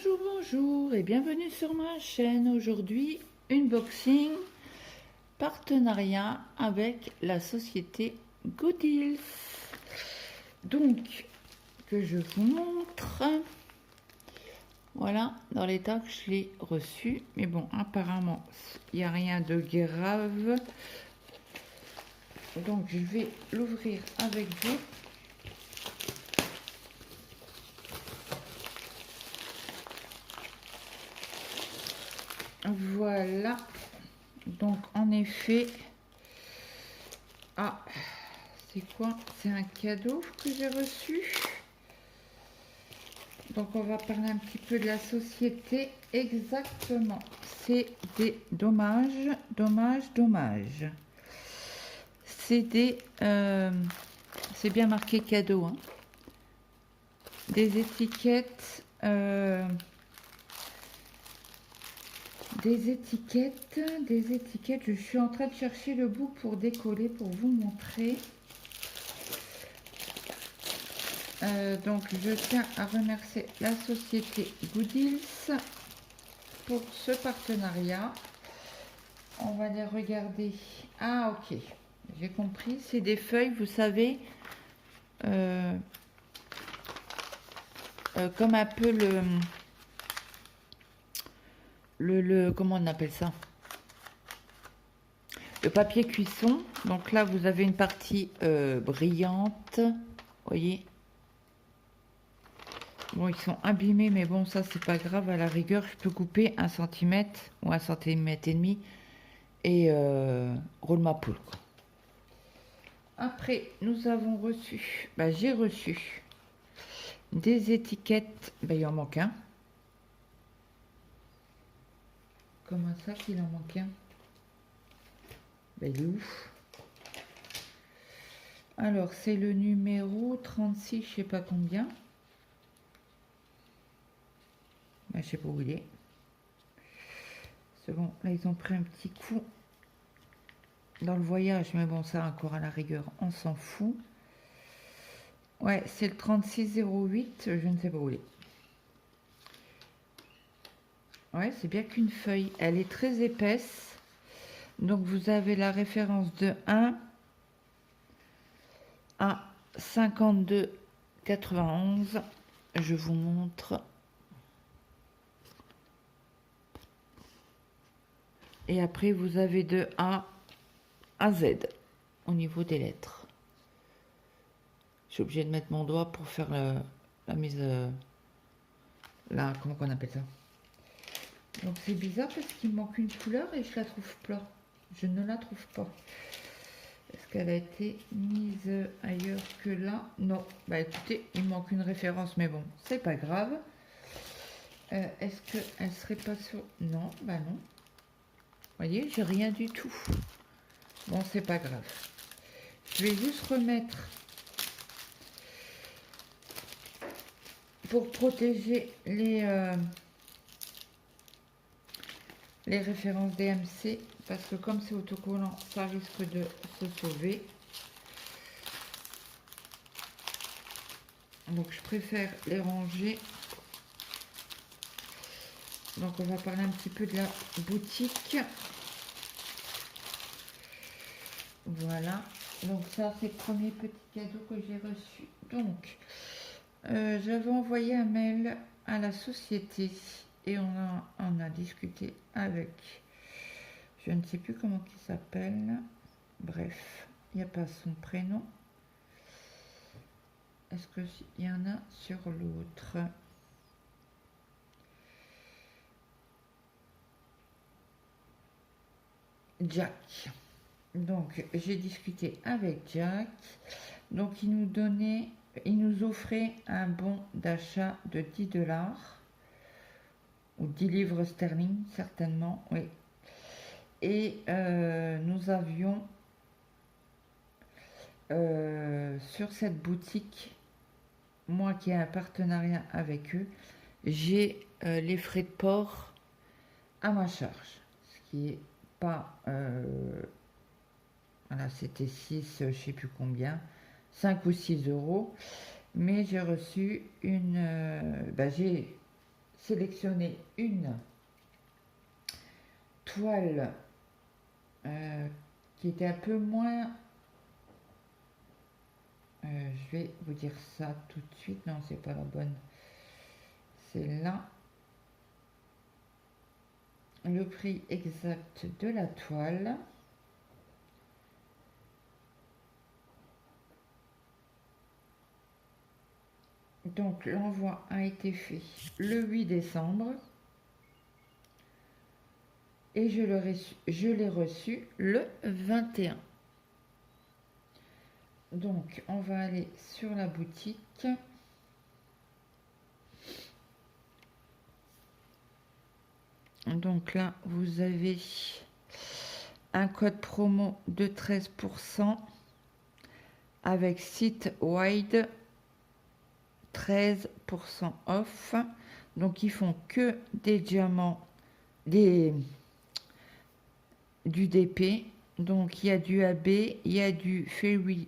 Bonjour, bonjour et bienvenue sur ma chaîne. Aujourd'hui, unboxing partenariat avec la société Gooddeals. Donc, que je vous montre. Voilà, dans l'état que je l'ai reçu. Mais bon, apparemment, il n'y a rien de grave. Donc, je vais l'ouvrir avec vous. Voilà, donc en effet, c'est quoi? C'est un cadeau que j'ai reçu. Donc on va parler un petit peu de la société. Exactement, c'est des dommages. C'est des, c'est bien marqué cadeau, hein. Des étiquettes. Des étiquettes, je suis en train de chercher le bout pour décoller, pour vous montrer. Donc je tiens à remercier la société Gooddeals pour ce partenariat. On va les regarder. Ah ok, j'ai compris, c'est des feuilles, vous savez, comme un peu comment on appelle ça, le papier cuisson. Donc là vous avez une partie brillante, voyez. Bon, ils sont abîmés, mais bon, ça c'est pas grave. À la rigueur, je peux couper 1 cm ou 1,5 cm et roule ma poule, quoi. Après, nous avons reçu, j'ai reçu des étiquettes. Il en manque un. Comment ça qu'il en manque un? Il est ouf. Alors, c'est le numéro 36, je sais pas combien. Je sais pas où il est. C'est bon, là, ils ont pris un petit coup dans le voyage, mais bon, ça, encore à la rigueur, on s'en fout. Ouais, c'est le 3608, je ne sais pas où il est. Ouais, c'est bien qu'une feuille. Elle est très épaisse. Donc, vous avez la référence de 1 à 52,91. Je vous montre. Et après, vous avez de A à Z au niveau des lettres. Je suis obligée de mettre mon doigt pour faire la mise... comment on appelle ça? Donc c'est bizarre parce qu'il manque une couleur et je la trouve pas. Je ne la trouve pas. Est-ce qu'elle a été mise ailleurs que là? Non. Écoutez, il manque une référence, mais bon, c'est pas grave. Est-ce qu'elle serait pas sur... Non, non. Vous voyez, j'ai rien du tout. Bon, c'est pas grave. Je vais juste remettre... Pour protéger les références DMC, parce que comme c'est autocollant, ça risque de se sauver. Donc je préfère les ranger. Donc on va parler un petit peu de la boutique. Voilà. Donc ça, c'est le premier petit cadeau que j'ai reçu. Donc, j'avais envoyé un mail à la société et on a discuté avec, je ne sais plus comment il s'appelle. Bref, il n'y a pas son prénom. Est-ce qu'il y en a sur l'autre? Jack. Donc, j'ai discuté avec Jack. Donc, il nous offrait un bon d'achat de 10$ ou 10 livres sterling, certainement, oui. Et nous avions sur cette boutique, moi qui ai un partenariat avec eux, j'ai les frais de port à ma charge, ce qui est pas... voilà, c'était 6, je sais plus combien, 5 ou 6 euros. Mais j'ai reçu une... sélectionné une toile qui était un peu moins... je vais vous dire ça tout de suite. Non, c'est pas la bonne. C'est là. Le prix exact de la toile. Donc, l'envoi a été fait le 8 décembre. Et je l'ai reçu le 21. Donc, on va aller sur la boutique. Donc là, vous avez un code promo de 13% avec site wide 13% off. Donc, ils font que des diamants, du DP. Donc, il y a du AB, il y a du Fairy,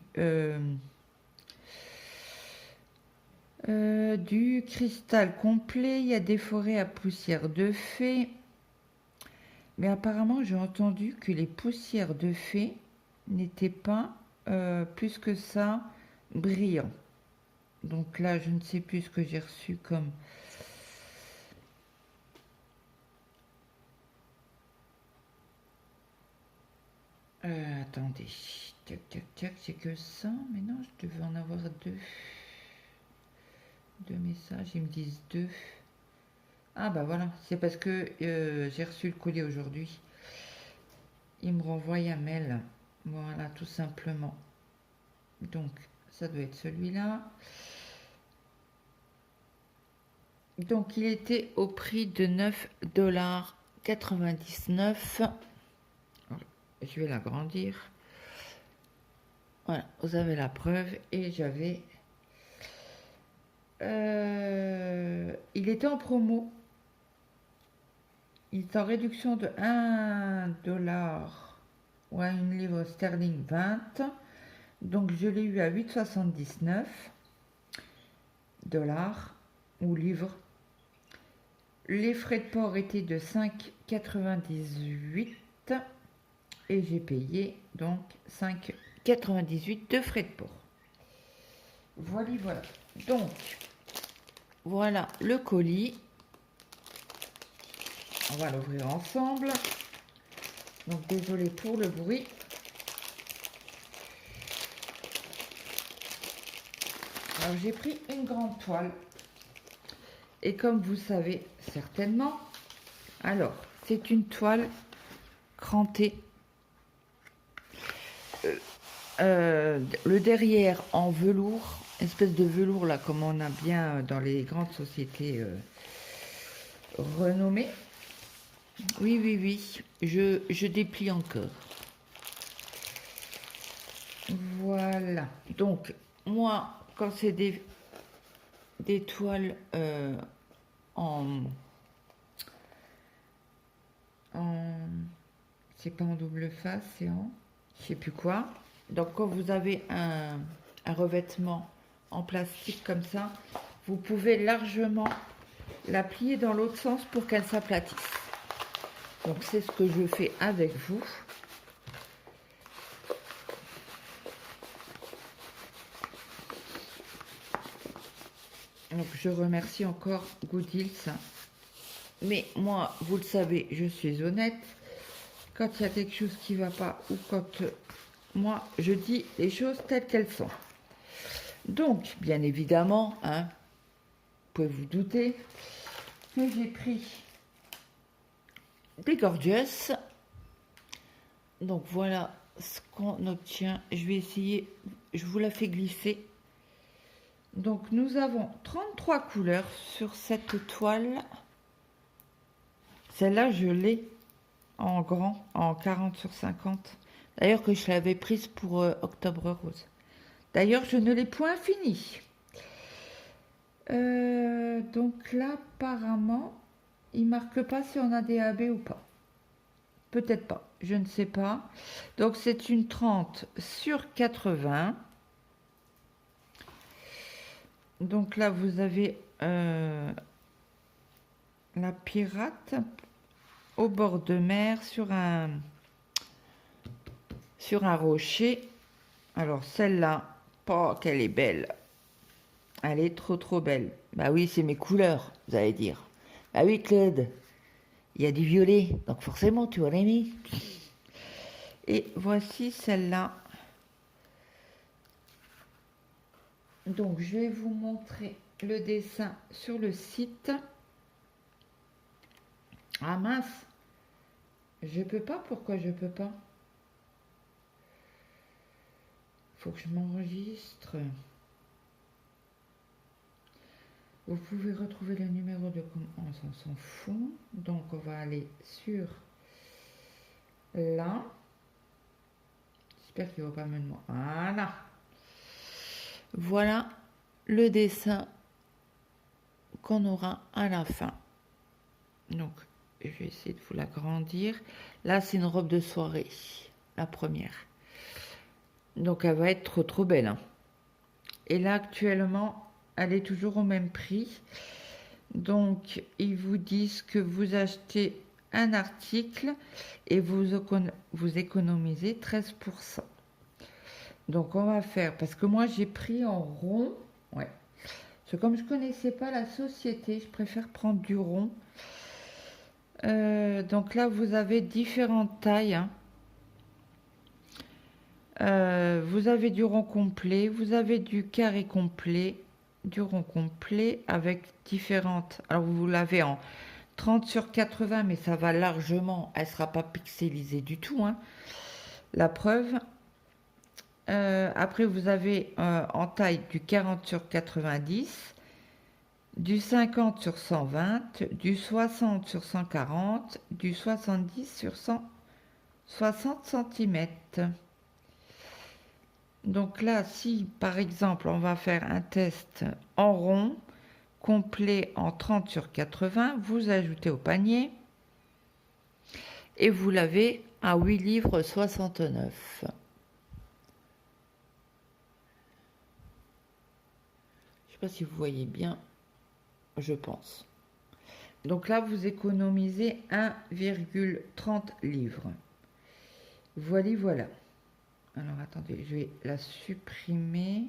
du cristal complet, il y a des forêts à poussière de fée. Mais apparemment, j'ai entendu que les poussières de fée n'étaient pas plus que ça brillants. Donc là, je ne sais plus ce que j'ai reçu comme... attendez. Tac, tac, tac, c'est que ça. Mais non, je devais en avoir deux. Deux messages, ils me disent deux. Ah bah voilà, c'est parce que j'ai reçu le colis aujourd'hui. Il me renvoie un mail. Voilà, tout simplement. Donc, ça doit être celui-là. Donc, il était au prix de 9,99 $. Je vais l'agrandir. Voilà, vous avez la preuve. Et j'avais... il était en promo. Il est en réduction de 1 $ ou à une livre sterling 20. Donc je l'ai eu à 8,79 $ ou livre. Les frais de port étaient de 5,98 € et j'ai payé donc 5,98 € de frais de port. Voilà, voilà. Donc voilà le colis. On va l'ouvrir ensemble. Donc désolé pour le bruit. Alors j'ai pris une grande toile. Et comme vous savez certainement, alors c'est une toile crantée. Le derrière en velours, espèce de velours là comme on a bien dans les grandes sociétés renommées. Oui, oui, oui, je déplie encore. Voilà. Donc, moi, quand c'est des toiles c'est pas en double face, c'est en... je sais plus quoi. Donc, quand vous avez un revêtement en plastique comme ça, vous pouvez largement la plier dans l'autre sens pour qu'elle s'aplatisse. Donc c'est ce que je fais avec vous. Donc je remercie encore Goodills. Mais moi, vous le savez, je suis honnête. Quand il y a quelque chose qui ne va pas ou quand moi je dis les choses telles qu'elles sont. Donc, bien évidemment, hein, vous pouvez vous douter que j'ai pris des Gorgeous. Donc voilà ce qu'on obtient. Je vais essayer, je vous la fais glisser. Donc nous avons 33 couleurs sur cette toile. Celle-là, je l'ai en grand, en 40 sur 50. D'ailleurs que je l'avais prise pour Octobre Rose. D'ailleurs, je ne l'ai point finie. Donc là, apparemment, il ne marque pas si on a des AB ou pas. Peut-être pas, je ne sais pas. Donc c'est une 30 sur 80. Donc là, vous avez la pirate au bord de mer sur un rocher. Alors celle-là, oh, qu'elle est belle. Elle est trop belle. Bah oui, c'est mes couleurs, vous allez dire. Bah oui, Claude, il y a du violet, donc forcément tu aurais mis. Et voici celle-là. Donc je vais vous montrer le dessin sur le site. Ah mince, je peux pas, pourquoi je peux pas? Faut que je m'enregistre. Vous pouvez retrouver le numéro de compte, on s'en fout. Donc on va aller sur là. J'espère qu'il ne va pas me demander. Voilà. Voilà le dessin qu'on aura à la fin. Donc je vais essayer de vous l'agrandir. Là c'est une robe de soirée, la première. Donc elle va être trop belle. Hein. Et là actuellement, elle est toujours au même prix. Donc ils vous disent que vous achetez un article et vous économisez 13%. Donc on va faire, parce que moi j'ai pris en rond, ouais. Parce que comme je connaissais pas la société, je préfère prendre du rond. Donc là vous avez différentes tailles. Hein. Vous avez du rond complet, vous avez du carré complet, du rond complet avec différentes. Alors vous l'avez en 30 sur 80, mais ça va largement, elle ne sera pas pixelisée du tout. Hein. La preuve. Après vous avez en taille du 40 sur 90, du 50 sur 120, du 60 sur 140, du 70 sur 160 cm. Donc là, si par exemple on va faire un test en rond, complet en 30 sur 80, vous ajoutez au panier et vous l'avez à 8 livres 69. Je ne sais pas si vous voyez bien, je pense. Donc là, vous économisez 1,30 livres. Voilà. Alors attendez, je vais la supprimer.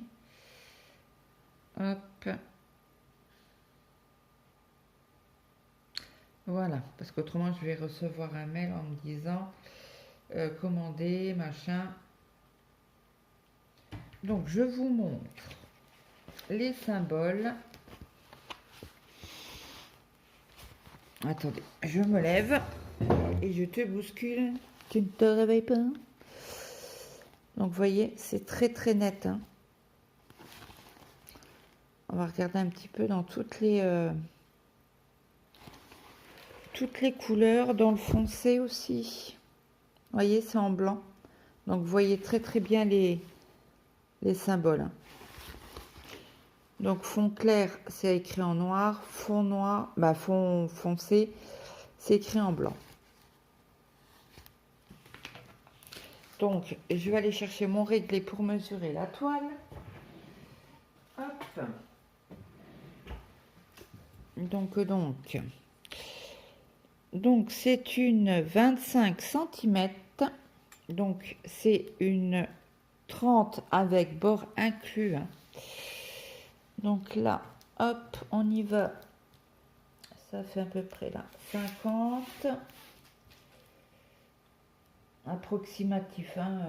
Hop. Voilà, parce qu'autrement je vais recevoir un mail en me disant commander, machin. Donc je vous montre les symboles. Attendez, je me lève et je te bouscule. Tu ne te réveilles pas? Donc vous voyez, c'est très net. Hein. On va regarder un petit peu dans toutes les couleurs, dans le foncé aussi. Vous voyez, c'est en blanc. Donc vous voyez très bien les symboles. Hein. Donc fond clair, c'est écrit en noir. Fond noir, fond foncé, c'est écrit en blanc. Donc, je vais aller chercher mon réglé pour mesurer la toile. Hop. Donc c'est une 25 cm. Donc, c'est une 30 avec bord inclus. Hein. Donc là, hop, on y va. Ça fait à peu près là 50. Approximatif, hein,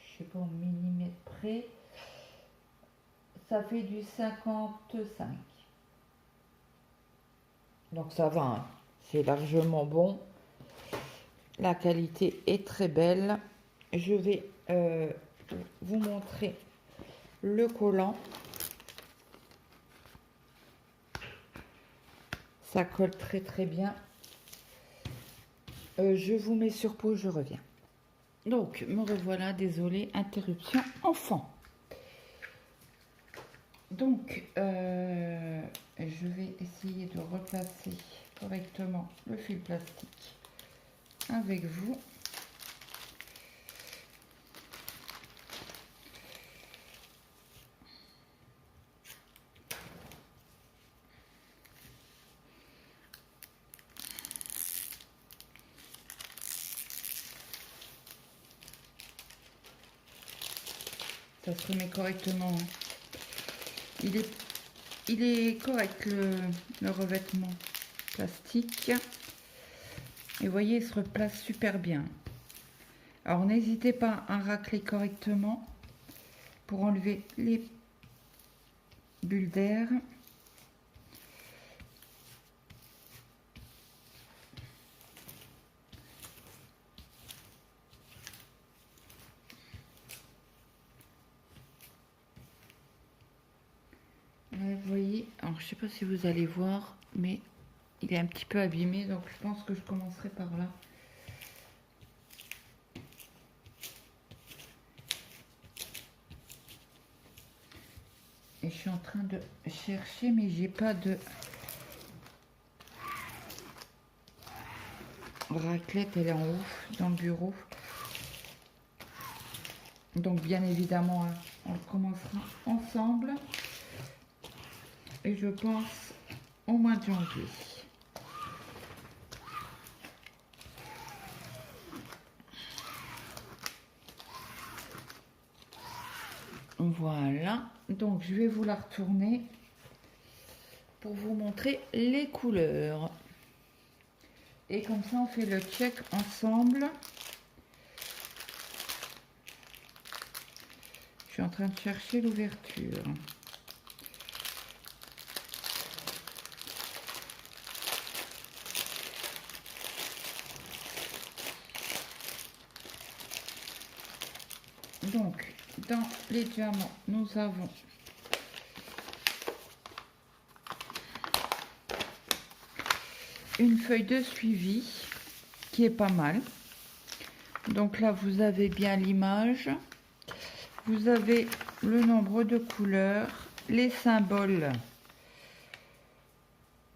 je sais pas au millimètre près, ça fait du 55. Donc ça va, hein, c'est largement bon. La qualité est très belle. Je vais vous montrer le collant. Ça colle très bien. Je vous mets sur pause, je reviens. Donc, me revoilà, désolé, interruption enfant. Donc, je vais essayer de replacer correctement le fil plastique avec vous. Ça se remet correctement. Hein. Il est correct le revêtement plastique. Et vous voyez, il se replace super bien. Alors n'hésitez pas à racler correctement pour enlever les bulles d'air. Vous voyez, alors je sais pas si vous allez voir, mais il est un petit peu abîmé, donc je pense que je commencerai par là. Et je suis en train de chercher, mais j'ai pas de raclette, elle est en haut dans le bureau. Donc bien évidemment, hein, on commencera ensemble. Et je pense au mois de janvier. Voilà, donc je vais vous la retourner pour vous montrer les couleurs. Et comme ça, on fait le check ensemble. Je suis en train de chercher l'ouverture. Donc, dans les diamants, nous avons une feuille de suivi qui est pas mal. Donc là, vous avez bien l'image. Vous avez le nombre de couleurs, les symboles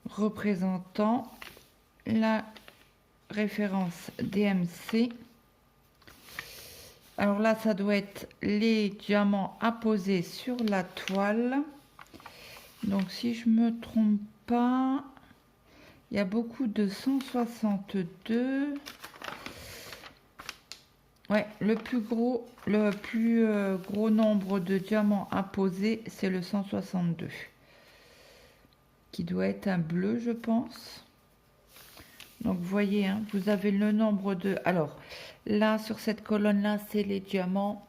représentant la référence DMC. Alors là, ça doit être les diamants à poser sur la toile. Donc si je me trompe pas, il y a beaucoup de 162. Ouais, le plus gros nombre de diamants à poser, c'est le 162. Qui doit être un bleu, je pense. Donc vous voyez, hein, vous avez le nombre de... Alors, là, sur cette colonne-là, c'est les diamants.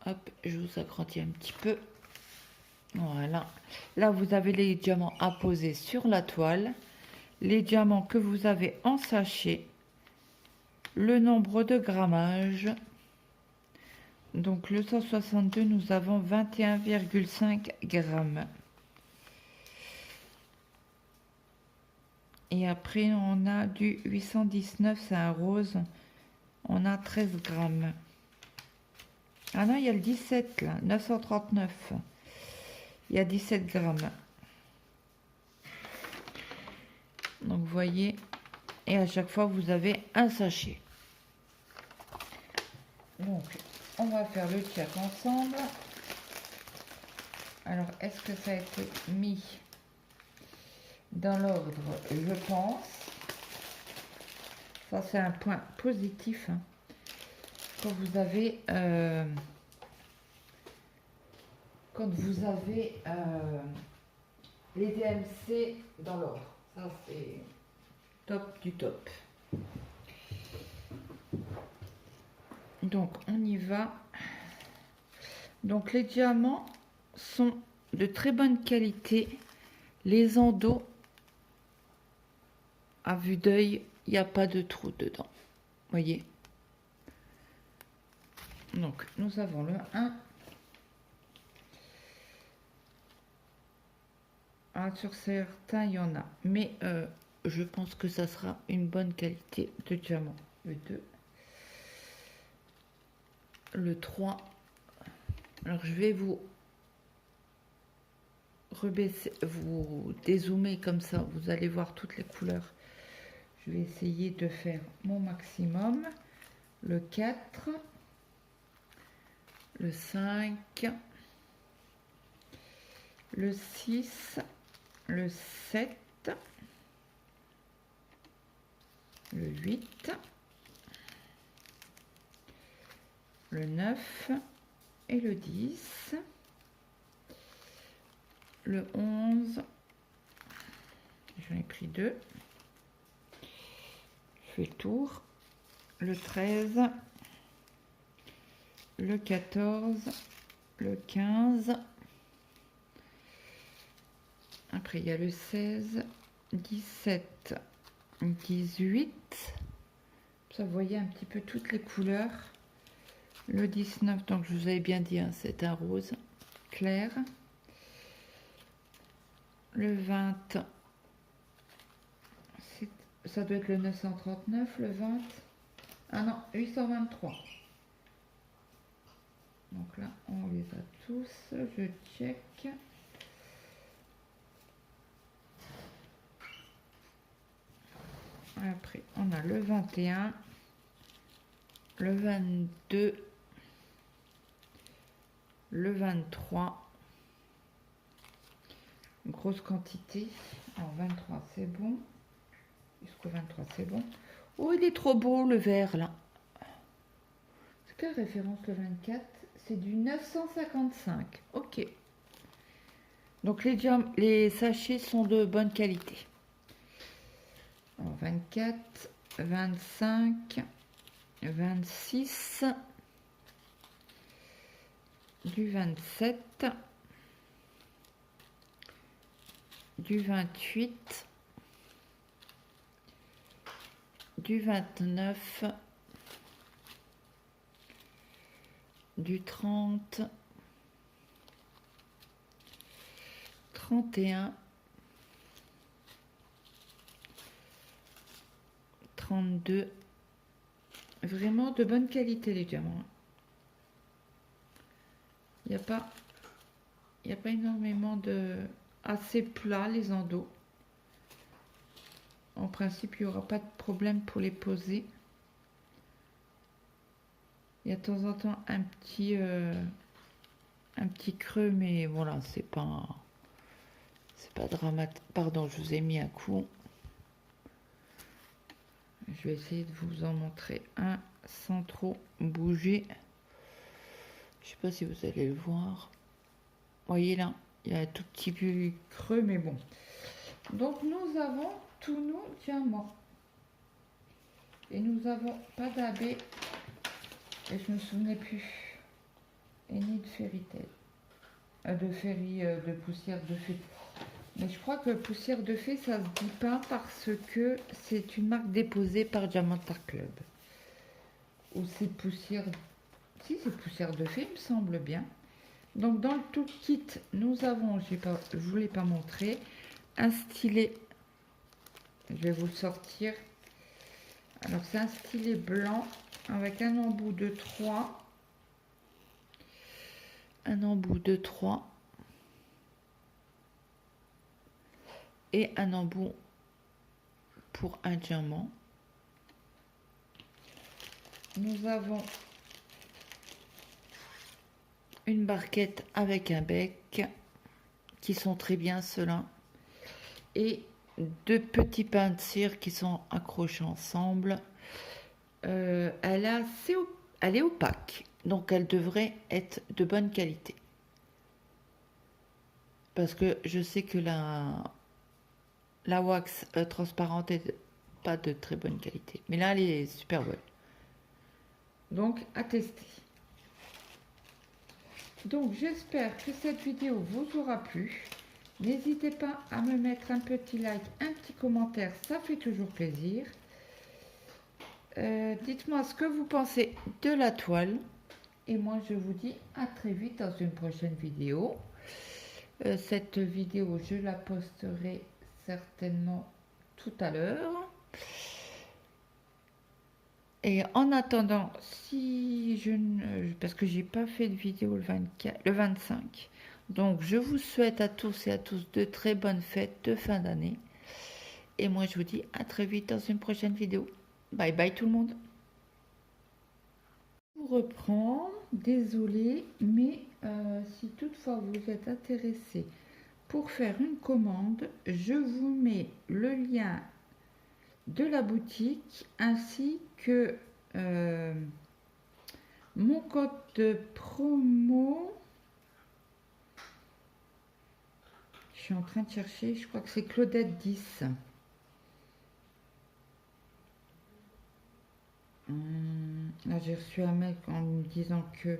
Hop, je vous agrandis un petit peu. Voilà. Là, vous avez les diamants à poser sur la toile. Les diamants que vous avez en sachet. Le nombre de grammages. Donc, le 162, nous avons 21,5 grammes. Et après, on a du 819, c'est un rose. On a 13 grammes. Ah non, il y a le 17 là, 939. Il y a 17 grammes. Donc, vous voyez, et à chaque fois, vous avez un sachet. Donc, on va faire le check ensemble. Alors, est-ce que ça a été mis dans l'ordre? Je pense. Ça, c'est un point positif. Hein. Quand vous avez les DMC dans l'ordre. Ça, c'est top du top. Donc, on y va. Donc, les diamants sont de très bonne qualité. Les endos, à vue d'œil, il n'y a pas de trou dedans. Voyez. Donc, nous avons le 1. Ah, sur certains, il y en a. Mais je pense que ça sera une bonne qualité de diamant. Le 2. Le 3. Alors, je vais vous rebaisser, vous dézoomer comme ça. Vous allez voir toutes les couleurs. Je vais essayer de faire mon maximum. Le 4. Le 5. Le 6. Le 7. Le 8. Le 9. et le 10. Le 11. J'en ai pris 2. Je fais le tour. Le 13. Le 14. Le 15. Après, il y a le 16, 17, 18. Ça, vous voyez un petit peu toutes les couleurs. Le 19, donc je vous avais bien dit, hein, c'est un rose clair. Le 20, ça doit être le 939, le 20. Ah non, 823. Donc là, on les a tous. Je check. Après, on a le 21, le 22, le 23, grosse quantité. Alors 23, c'est bon. Jusqu'au 23, c'est bon. Oh, il est trop beau le vert là. C'est quelle référence le 24? C'est du 955. Ok. Donc les sachets sont de bonne qualité. Alors 24, 25, 26, du 27, du 28, du 29, du 30, 31, 32. Vraiment de bonne qualité les diamants. Il n'y a pas énormément de... assez plat les endos. En principe, il n'y aura pas de problème pour les poser. Il y a de temps en temps un petit creux, mais voilà, c'est pas dramatique. Pardon, je vous ai mis un coup. Je vais essayer de vous en montrer un sans trop bouger. Je sais pas si vous allez le voir. Vous voyez là, il y a un tout petit peu creux, mais bon. Donc nous avons tous nos diamants. Et nous avons pas d'abbé. Et je me souvenais plus. Et ni de fairy-tale. De poussière de fée. Mais je crois que poussière de fée, ça se dit pas parce que c'est une marque déposée par Diamant Art Club. Ou c'est poussière... Si, c'est poussière de fée, il me semble bien. Donc dans le tout kit, nous avons, je ne vous l'ai pas montré, un stylet. Je vais vous le sortir. Alors c'est un stylet blanc avec un embout de 3. Un embout de 3. Et un embout pour un diamant. Nous avons une barquette avec un bec qui sont très bien ceux-là. Et 2 petits pains de cire qui sont accrochés ensemble. Elle est opaque, donc elle devrait être de bonne qualité. Parce que je sais que la wax transparente est pas de très bonne qualité. Mais là, elle est super bonne. Donc, à tester. Donc, j'espère que cette vidéo vous aura plu. N'hésitez pas à me mettre un petit like, un petit commentaire, ça fait toujours plaisir. Dites-moi ce que vous pensez de la toile. Et moi, je vous dis à très vite dans une prochaine vidéo. Cette vidéo, je la posterai certainement tout à l'heure. Et en attendant, si je ne... Parce que j'ai pas fait de vidéo le 25. Donc, je vous souhaite à tous et à tous de très bonnes fêtes de fin d'année. Et moi, je vous dis à très vite dans une prochaine vidéo. Bye bye tout le monde. Je reprends. Désolée, mais si toutefois vous êtes intéressé pour faire une commande, je vous mets le lien de la boutique ainsi que mon code de promo. Je suis en train de chercher, je crois que c'est Claudette 10. Là, j'ai reçu un mail en me disant que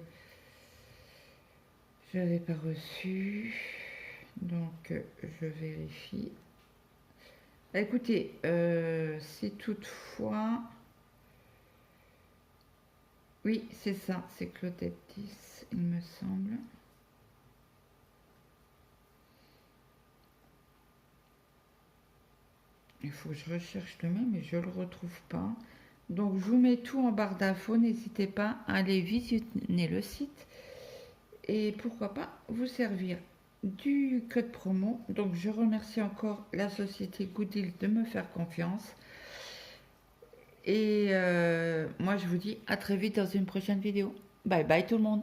je n'avais pas reçu. Donc, je vérifie. Écoutez, si toutefois... Oui, c'est ça, c'est Claudette 10, il me semble. Il faut que je recherche le mail, mais je ne le retrouve pas. Donc, je vous mets tout en barre d'infos. N'hésitez pas à aller visionner le site. Et pourquoi pas vous servir du code promo. Donc, je remercie encore la société Gooddeal de me faire confiance. Et moi, je vous dis à très vite dans une prochaine vidéo. Bye bye tout le monde.